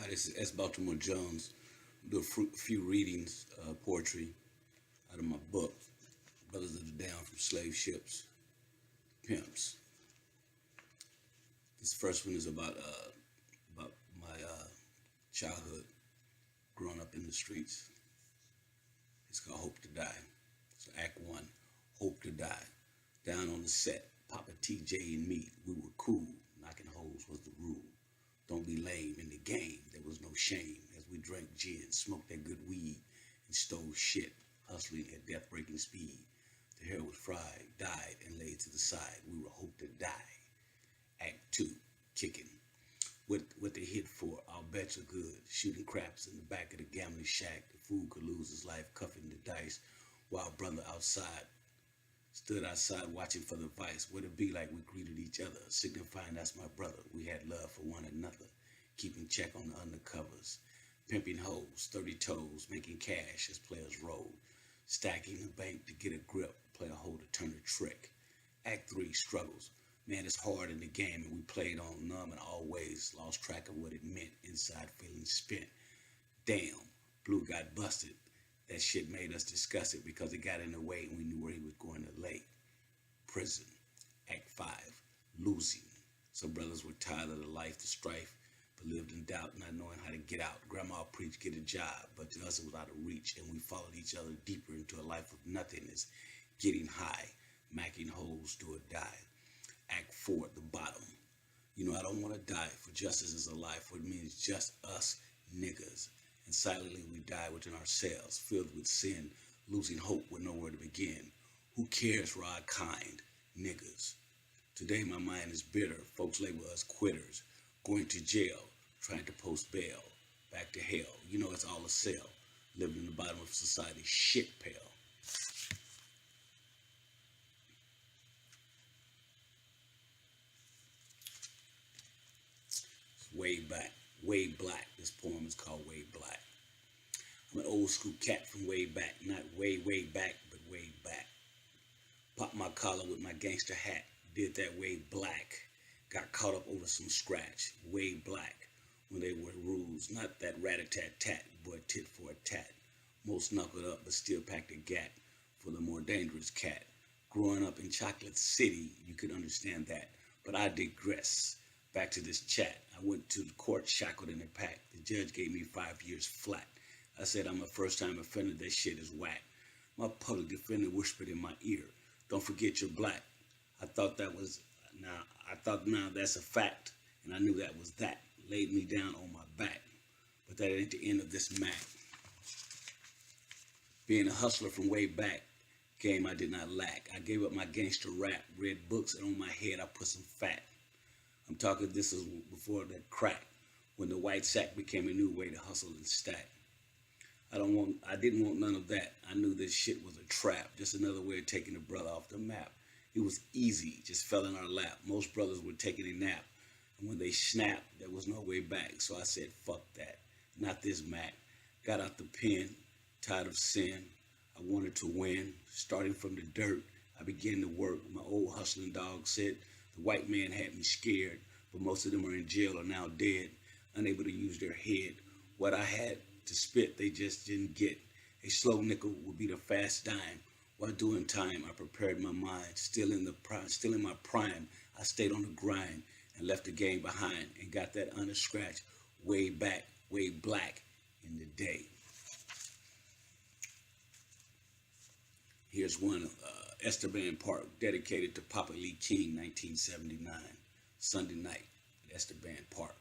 This is S. Baltimore Jones. Do a few readings, poetry out of my book, Brothers of the Down from Slave Ships, Pimps. This first one is about my childhood, growing up in the streets. It's called Hope to Die. So Act One, Hope to Die. Down on the set, Papa TJ and me, we were cool. Knocking holes was the rule. Don't be lame in the game. There was no shame as we drank gin, smoked that good weed, and stole shit, hustling at death-breaking speed. The hair was fried, died, and laid to the side. We were hope to die. Act Two, kicking. What they hit for, our bets are good. Shooting craps in the back of the gambling shack. The fool could lose his life cuffing the dice, while brother outside stood outside watching for the vice. What it be like we greeted each other, signifying that's my brother. We had love for one another, keeping check on the undercovers, pimping hoes, 30 toes, making cash as players roll, stacking the bank to get a grip, play a hole to turn a trick. Act Three, struggles. Man, it's hard in the game, and we played on numb and always lost track of what it meant, inside feeling spent. Damn, Blue got busted. That shit made us discuss it because it got in the way and we knew where he was going to lay. Prison. Act Five, losing. Some brothers were tired of the life, the strife, but lived in doubt, not knowing how to get out. Grandma preached, get a job, but to us it was out of reach, and we followed each other deeper into a life of nothingness, getting high, macking holes, do or die. Act Four, the bottom. You know, I don't want to die, for justice is a life, for it means just us niggas. And silently we die within ourselves, filled with sin, losing hope with nowhere to begin. Who cares for our kind, niggas? Today my mind is bitter, folks label us quitters, going to jail, trying to post bail, back to hell. You know it's all a sell, living in the bottom of society's shit pail. Way back, way black. This poem is called Way Black. I'm an old school cat from way back, not way, way back, but way back. Popped my collar with my gangster hat, did that way black. Got caught up over some scratch, way black. When they were rules, not that rat-a-tat-tat, boy tit for a tat. Most knuckled up, but still packed a gat for the more dangerous cat. Growing up in Chocolate City, you could understand that, but I digress. Back to this chat. I went to the court shackled in a pack. The judge gave me 5 years flat. I said I'm a first-time offender. That shit is whack. My public defender whispered in my ear, "Don't forget you're black." I thought now that's a fact, and I knew that was that. Laid me down on my back, but that ain't the end of this Mac. Being a hustler from way back, game I did not lack. I gave up my gangster rap, read books, and on my head I put some fat. I'm talking this is before that crack, when the white sack became a new way to hustle and stack. I didn't want none of that. I knew this shit was a trap, just another way of taking the brother off the map. It was easy, just fell in our lap. Most brothers were taking a nap, and when they snapped, there was no way back. So I said, fuck that, not this Mac. Got out the pen, tired of sin. I wanted to win. Starting from the dirt, I began to work. My old hustling dog said, the white man had me scared, but most of them are in jail or now dead, unable to use their head. What I had to spit, they just didn't get. A slow nickel would be the fast dime. While doing time, I prepared my mind. Still in my prime, I stayed on the grind and left the game behind and got that honest scratch way back, way black in the day. Here's one, Esteban Park, dedicated to Papa Lee King, 1979, Sunday night at Esteban Park.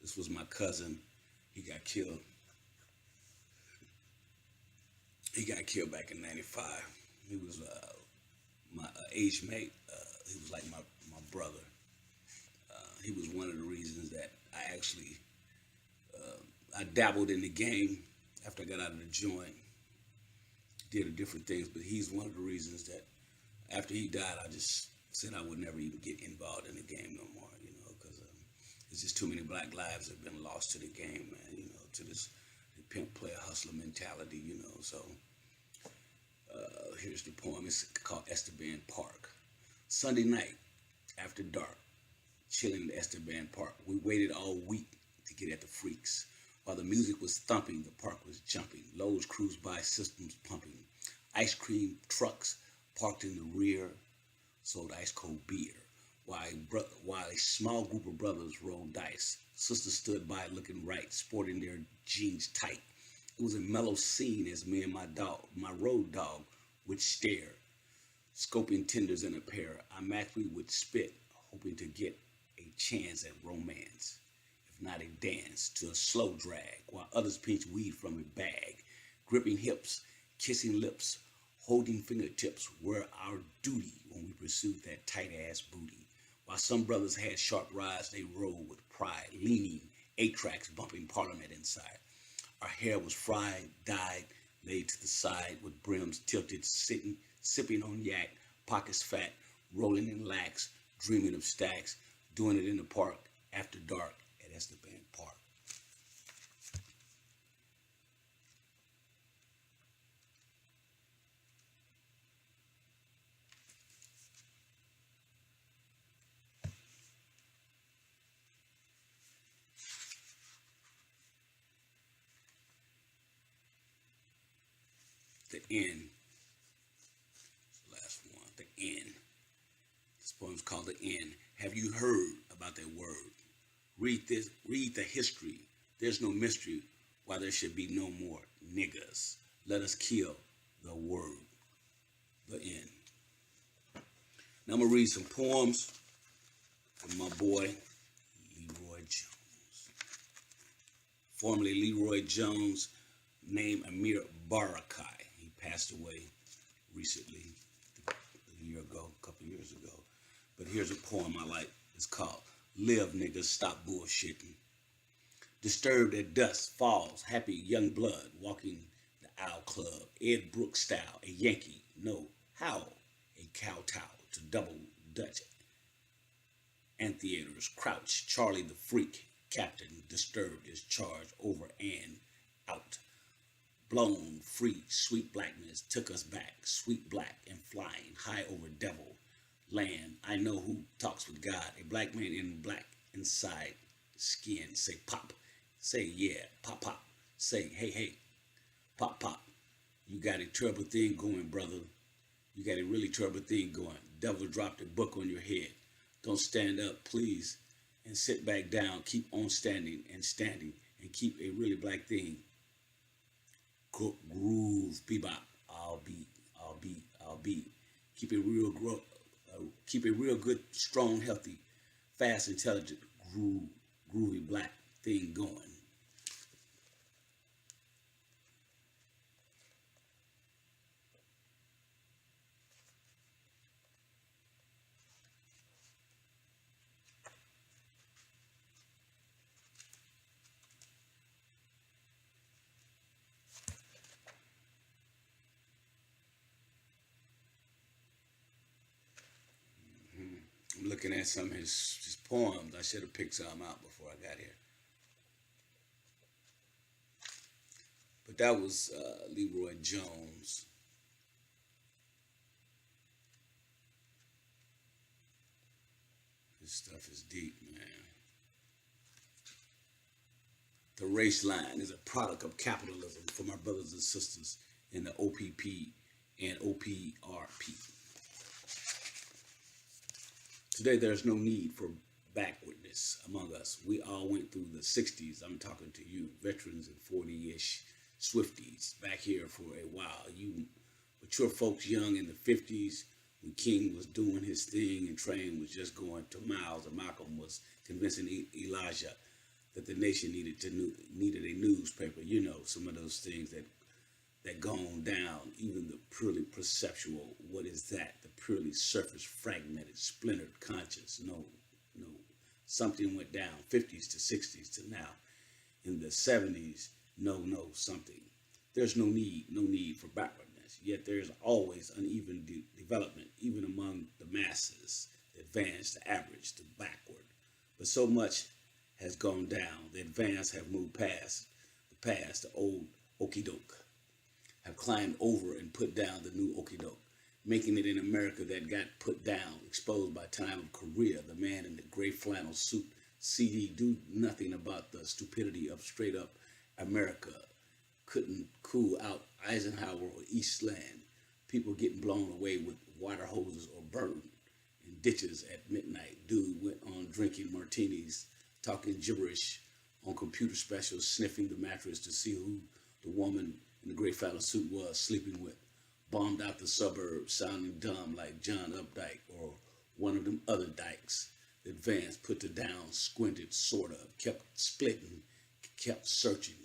This was my cousin. He got killed. He got killed back in 95. He was my age mate. He was like my brother. He was one of the reasons that I dabbled in the game after I got out of the joint. Did different things, but he's one of the reasons that after he died, I just said I would never even get involved in the game no more, because there's just too many black lives that have been lost to the game, man, to this the pimp player hustler mentality, so here's the poem. It's called Esteban Park. Sunday night, after dark, chilling at Esteban Park. We waited all week to get at the freaks. While the music was thumping, the park was jumping. Lowe's cruised by, systems pumping. Ice cream trucks parked in the rear sold ice cold beer. While a small group of brothers rolled dice, sisters stood by looking right, sporting their jeans tight. It was a mellow scene as me and my road dog, would stare, scoping tenders in a pair. I naturally would spit, hoping to get a chance at romance, if not a dance, to a slow drag, while others pinched weed from a bag, gripping hips, kissing lips, holding fingertips were our duty when we pursued that tight-ass booty. While some brothers had sharp rides, they rode with pride, leaning, 8 tracks bumping Parliament inside. Our hair was fried, dyed, laid to the side with brims tilted, sitting, sipping on yak, pockets fat, rolling in lax, dreaming of stacks, doing it in the park after dark at Esteban Park. The end. The last one. The end. This poem's called The End. Have you heard about that word? Read this. Read the history. There's no mystery why there should be no more niggas. Let us kill the word. The end. Now I'm gonna read some poems from my boy Leroy Jones. Formerly Leroy Jones, named Amir Barakai. He passed away recently, a year ago, a couple years ago. But here's a poem I like. It's called Live Niggas, Stop Bullshitting. Disturbed at dusk falls, happy young blood walking the Owl Club. Ed Brooks style, a Yankee, no, how? A kowtow to double Dutch amphitheaters. Crouch, Charlie the Freak, captain, disturbed is charged over and out. Blown, free, sweet blackness took us back, sweet black and flying high over devil land. I know who talks with God, a black man in black inside skin. Say pop, say yeah, pop pop, say hey hey, pop pop. You got a terrible thing going, brother. You got a really terrible thing going. Devil dropped a book on your head. Don't stand up, please, and sit back down. Keep on standing, and keep a really black thing. Groove, bebop, I'll beat. Keep keep a real good, strong, healthy, fast, intelligent, groovy black thing going. I'm looking at some of his poems. I should have picked some out before I got here. But that was Leroy Jones. This stuff is deep, man. The race line is a product of capitalism for my brothers and sisters in the OPP and OPRP. Today, there's no need for backwardness among us. We all went through the 60s. I'm talking to you, veterans and 40-ish Swifties, back here for a while. You mature folks young in the 50s, when King was doing his thing and Train was just going to miles, and Malcolm was convincing Elijah that the nation needed a newspaper. You know, some of those things that gone down, even the purely perceptual, what is that? The purely surface, fragmented, splintered conscious. No. Something went down, 50s to 60s to now. In the 70s, something. There's no need for backwardness. Yet there is always uneven development, even among the masses, the advanced, the average, the backward. But so much has gone down. The advanced have moved past the old okie doke, have climbed over and put down the new okie doke, making it in America that got put down, exposed by time of Korea, the man in the gray flannel suit, CD, do nothing about the stupidity of straight up America couldn't cool out Eisenhower or Eastland. People getting blown away with water hoses or burned in ditches at midnight. Dude went on drinking martinis, talking gibberish on computer specials, sniffing the mattress to see who the woman in the gray fella suit was sleeping with. Bombed out the suburbs, sounding dumb like John Updike or one of them other dykes. Advanced, put the down, squinted, sort of, kept splitting, kept searching.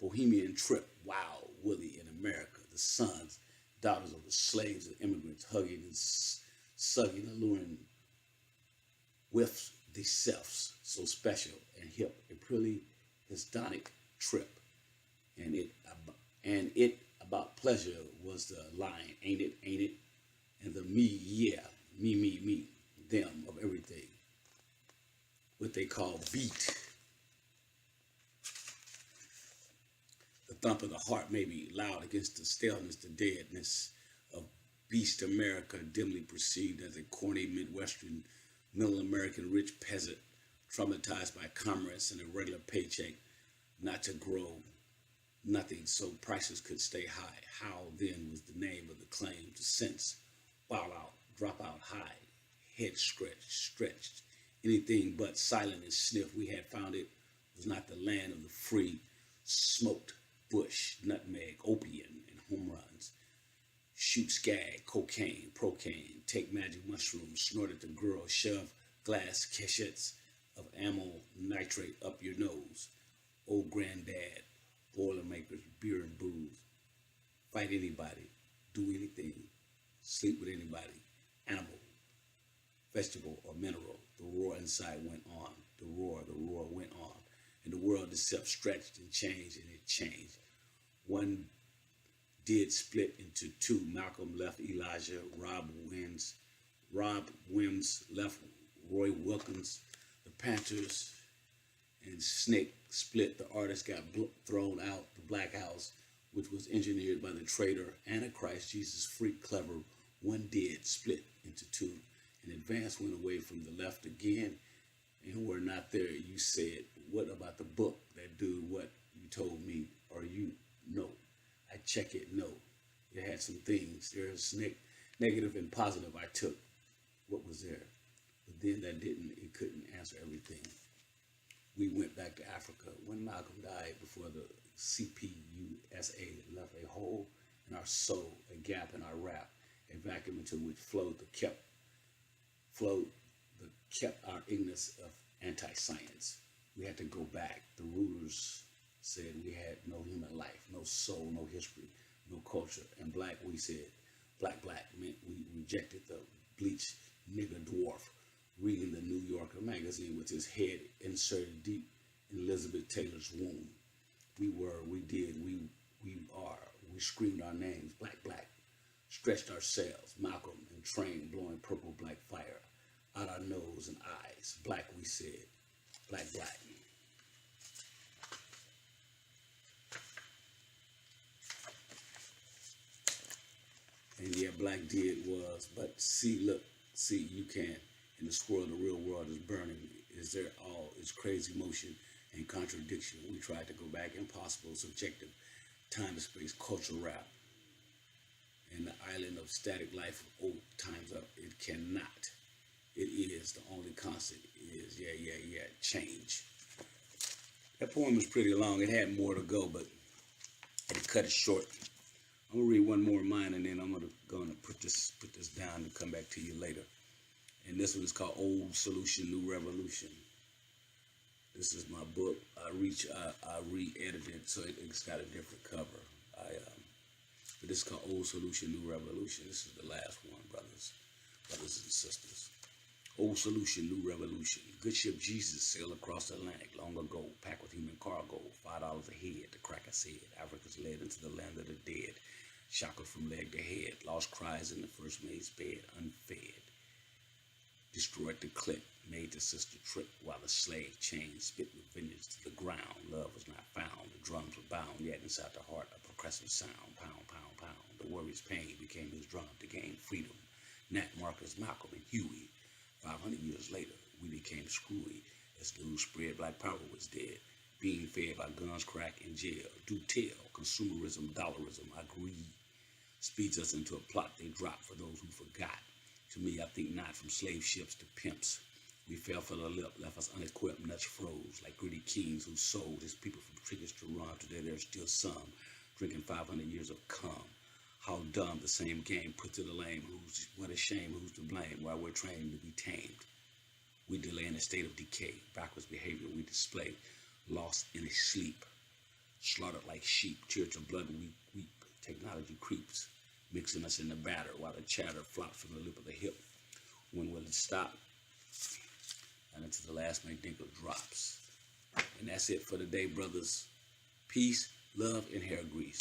Bohemian trip, wow, Willie in America, the sons, daughters of the slaves and immigrants, hugging and sucking, alluring with the selves, so special and hip, a pretty hedonic trip. And it about pleasure was the line, ain't it, ain't it? And the me, yeah, me, them of everything. What they call beat. The thump of the heart may be loud against the stillness, the deadness of beast America, dimly perceived as a corny Midwestern, middle American rich peasant, traumatized by commerce and a regular paycheck, not to grow nothing so prices could stay high. How then was the name of the claim to sense, wow out, drop out high, head stretched, anything but silent and sniff. We had found it was not the land of the free, smoked bush, nutmeg, opium, and home runs. Shoot skag, cocaine, procaine, take magic mushrooms, snort at the girl, shove glass cachettes of amyl nitrate up your nose. Old granddad, Boilermakers, beer and booze. Fight anybody, do anything, sleep with anybody, animal, vegetable, or mineral. The roar inside went on. The roar went on. And the world itself stretched and it changed. One did split into two. Malcolm left Elijah. Rob Wims left Roy Wilkins. The Panthers and Snake split. The artist got thrown out the Black House, which was engineered by the traitor Antichrist, Jesus freak clever. One did split into two. And Advance went away from the left again, and we're not there. You said, what about the book? That dude, what you told me, or you know. I check it, no. It had some things. There's negative and positive I took. What was there? But then it couldn't answer everything. We went back to Africa. When Malcolm died, before the CPUSA left a hole in our soul, a gap in our rap, a vacuum into which kept our ignorance of anti-science. We had to go back. The rulers said we had no human life, no soul, no history, no culture. And black, we said, black meant we rejected the bleached nigger dwarf reading the New Yorker magazine with his head inserted deep in Elizabeth Taylor's womb. We were, we did, we are. We screamed our names, black, stretched ourselves, Malcolm and Train blowing purple black fire out our nose and eyes. Black, we said, black. And yeah, black did was, but see, you can. In the swirl, the real world is burning. Is there all its crazy motion and contradiction? We tried to go back, impossible, subjective, time and space, cultural rap. And the island of static life of old times up, it cannot. It is the only constant is, yeah, change. That poem was pretty long. It had more to go, but I had to cut it short. I'm gonna read one more of mine, and then I'm gonna put this down and come back to you later. And this one is called Old Solution, New Revolution. This is my book. I re-edited it so it's got a different cover. But this is called Old Solution, New Revolution. This is the last one, brothers and sisters. Old Solution, New Revolution. Good ship Jesus sailed across the Atlantic long ago, packed with human cargo, $5 a head. The cracker said, Africa's led into the land of the dead, shackled from leg to head, lost cries in the first mate's bed, unfed. Destroyed the clique, made the sister trip, while the slave chain spit with vengeance to the ground. Love was not found, the drums were bound, yet inside the heart a progressive sound. Pound, pound, pound. The warrior's pain became his drum to gain freedom. Nat, Marcus, Malcolm, and Huey. 500 years later, we became screwy as news spread black power was dead. Being fed by guns, crack, and jail. Do tell, consumerism, dollarism, our greed speeds us into a plot they drop for those who forgot. To me, I think not, from slave ships to pimps. We fell for the lip, left us unequipped, nuts froze, like greedy kings who sold his people from triggers to run. Today there's still some drinking 500 years of cum. How dumb, the same game put to the lame. What a shame, who's to blame, while we're trained to be tamed. We delay in a state of decay, backwards behavior we display, lost in a sleep, slaughtered like sheep, tears of blood we weep. Technology creeps, mixing us in the batter while the chatter flops from the lip of the hip. When will it stop? And until the last Mandingo drops. And that's it for today, brothers. Peace, love, and hair grease.